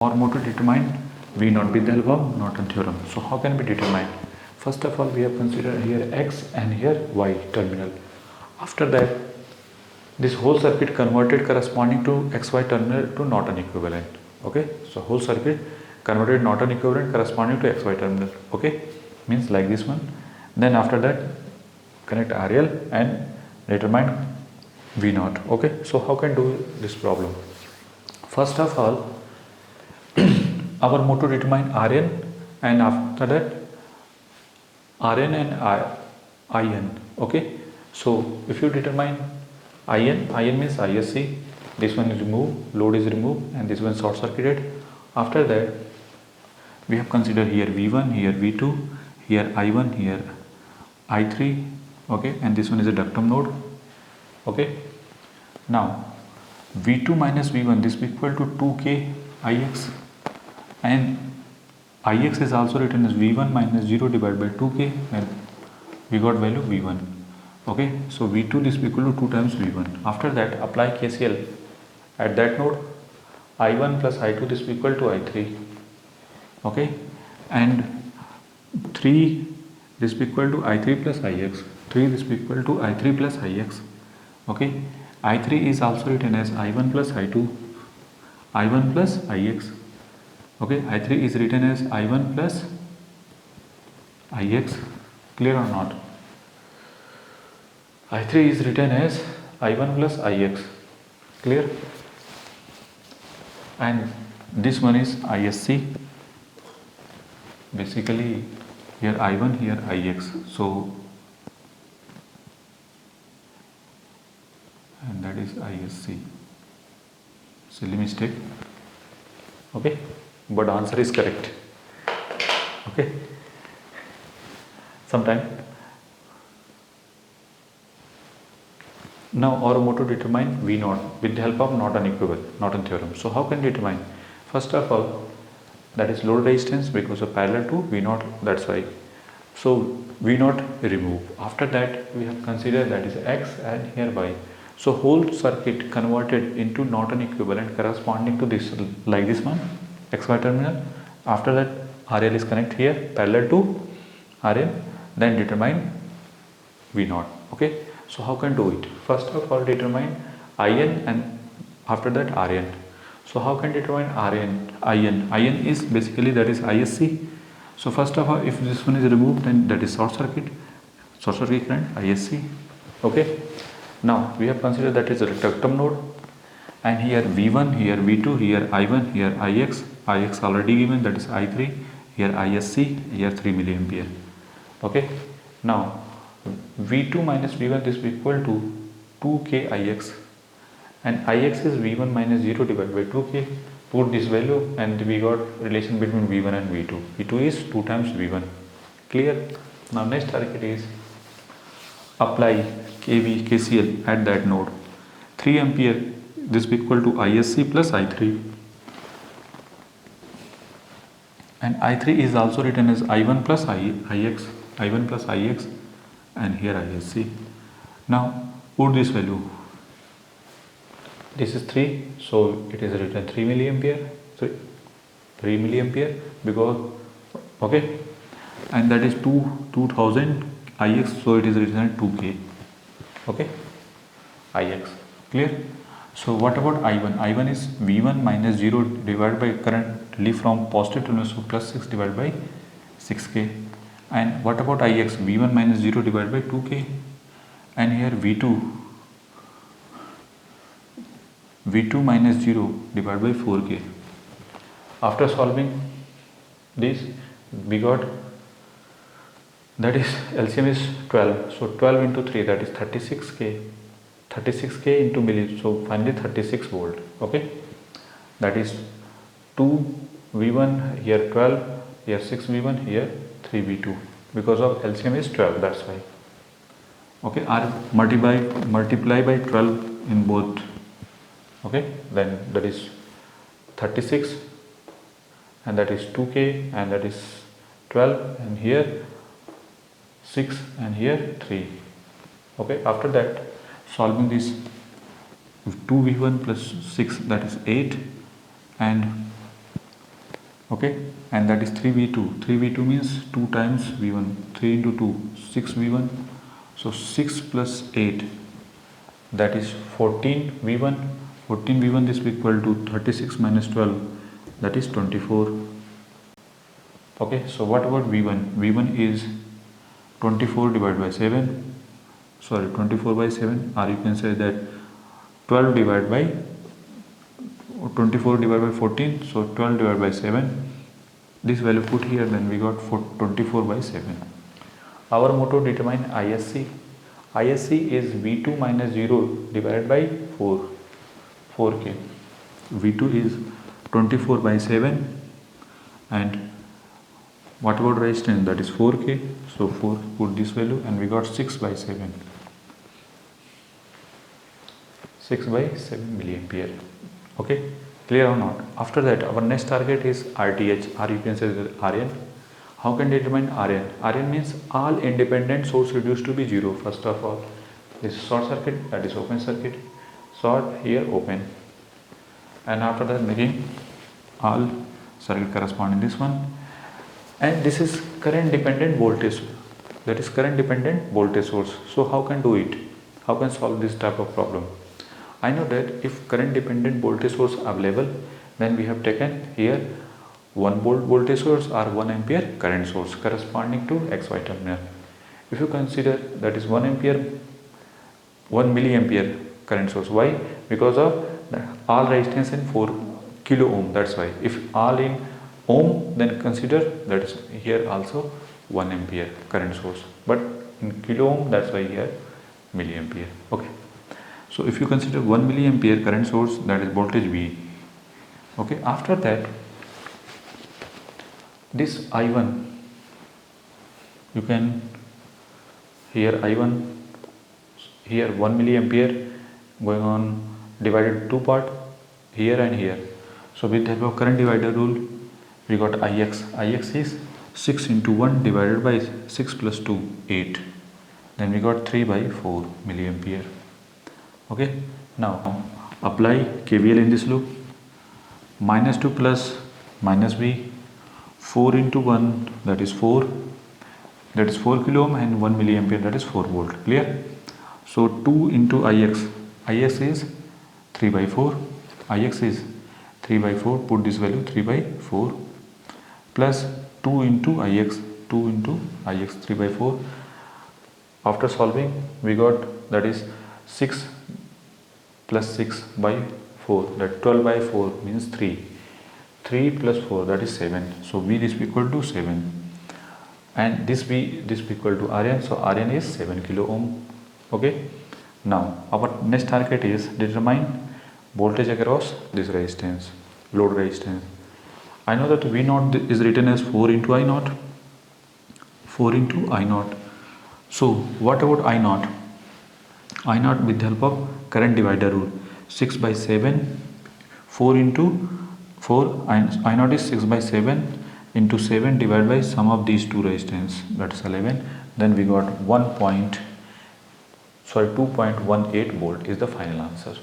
or more to determine V naught with the help of Norton theorem. So how can we determine? First of all, we have considered here X and here Y terminal. After that, this whole circuit converted corresponding to XY terminal to Norton equivalent. Okay, so whole circuit converted Norton equivalent corresponding to XY terminal. Okay, means like this one. Then after that, connect RL and determine V naught. Okay, so how can do this problem? First of all, our mode to determine Rn, and after that Rn and In. Okay, so if you determine In means ISC, this one is removed, load is removed, and this one short circuited. After that, we have considered here V1, here V2, here I1, here I3. Okay, and this one is a ductum node. Okay, now V2 minus V1, this is equal to 2k Ix, and Ix is also written as V1 minus 0 divided by 2k, and we got value V1. Okay, so V2 is equal to 2 times V1. After that, apply KCL at that node. I1 plus I2 this is equal to I3. Okay, and 3 this is equal to I3 plus Ix. 3 this is equal to I3 plus Ix. Okay, I3 is also written as I1 plus I2, I1 plus Ix. Okay, I3 is written as I1 plus Ix. Clear or not? I3 is written as I1 plus Ix. Clear? And this one is ISC. Basically, here I1, here Ix. So, and that is ISC. Silly mistake. Okay, but answer is correct. Okay, sometime. Now our mode to determine V naught with the help of Norton theorem. So how can we determine? First of all, that is load resistance because of parallel to V naught, that's why. So V naught remove. After that, we have considered that is X and here Y. So whole circuit converted into Norton equivalent corresponding to this, like this one, XY terminal. After that, RL is connected here parallel to RL, then determine V naught. Okay, so how can do it? First of all, determine IN and after that RN. So how can determine IN is basically that is ISC. So first of all, if this one is removed, then that is short circuit current ISC. Okay, now we have considered that is a ductum node, and here V1, here V2, here I1, here Ix already given, that is I3, here ISC, here 3 milliampere. Okay, now V2 minus V1 this is equal to 2k Ix, and Ix is V1 minus 0 divided by 2k. Put this value and we got relation between V1 and V2. V2 is 2 times V1. Clear? Now next circuit is apply KCL at that node. 3 ampere this is equal to ISC plus I3, and I3 is also written as I1 plus Ix, I1 plus Ix, and here ISC. Now put this value. This is 3, so it is written 3 milliampere, 3 milliampere because, okay, and that is 2000 Ix, so it is written 2k. Okay, Ix. Clear? So what about I1? I1 is V1 minus 0 divided by currently from positive terminal, so plus 6 divided by 6k. And what about Ix? V1 minus 0 divided by 2k, and here V2 minus 0 divided by 4k. After solving this, we got that is LCM is 12. So 12 into 3, that is 36k. 36k into milli. So finally 36 volt. Okay, that is 2 V1 here 12, here 6 V1, here 3 V2 because of LCM is 12. That's why. Okay, R multiply by 12 in both. Okay, then that is 36, and that is 2k, and that is 12, and here 6, and here 3. Okay, after that, solving this, 2v1 plus 6, that is 8, and Okay, and that is 3v2. 3v2 means 2 times v1. 3 into 2, 6v1. So 6 plus 8, that is 14v1. 14v1 is equal to 36 minus 12, that is 24. Okay, so what about v1? v1 is 24 divided by 7. Sorry, 24 by 7, or you can say that 12 divided by 24 divided by 14, so 12 divided by 7. This value put here, then we got 24 by 7. Our motto determine ISC. ISC is V2 minus 0 divided by 4k. V2 is 24 by 7, and what about resistance? That is 4k. So 4 put this value, and we got 6 by 7. 6 by 7 milliampere. Okay, clear or not? After that, our next target is RTH, or you can say RN. How can determine RN? RN means all independent source reduced to be 0. First of all, this is short circuit, that is open circuit. Short, here open, and after that making all circuit corresponding this one. And this is current dependent voltage, that is current dependent voltage source. So how can do it? How can solve this type of problem? I know that if current dependent voltage source available, then we have taken here 1 volt voltage source or 1 ampere current source corresponding to XY terminal. If you consider that is 1 milliampere current source. Why? Because of all resistance in 4 kilo ohm. That's why. If all in ohm, then consider that is here also 1 ampere current source, but in kilo ohm, that's why here milliampere. Okay, so if you consider 1 milliampere current source, that is voltage V. Okay, after that, this I1, you can here I1, here 1 milliampere going on divided 2 part, here and here. So with the help of current divider rule, we got Ix. Ix is 6 into 1 divided by 6 plus 2, 8. Then we got 3 by 4 milliampere. Okay, now apply KVL in this loop. Minus 2 plus minus V, 4 into 1, that is 4. That is 4 kilo ohm, and 1 milliampere, that is 4 volt. Clear? So 2 into Ix. Ix is 3 by 4. Ix is 3 by 4. Put this value 3 by 4. Plus 2 into Ix. 2 into Ix, 3 by 4. After solving, we got that is 6 plus 6 by 4, that 12 by 4 means 3. 3 plus 4, that is 7. So V is equal to 7. And this V is equal to Rn. So Rn is 7 kilo ohm. Okay. Now our next target is determine voltage across this resistance, load resistance. I know that V0 is written as 4 into I0. 4 into I0. So what about I0? I0 with the help of current divider rule. 6 by 7, 4 into 4, I0 is 6 by 7 into 7 divided by sum of these two resistance, that is 11. Then we got 2.18 volt is the final answer.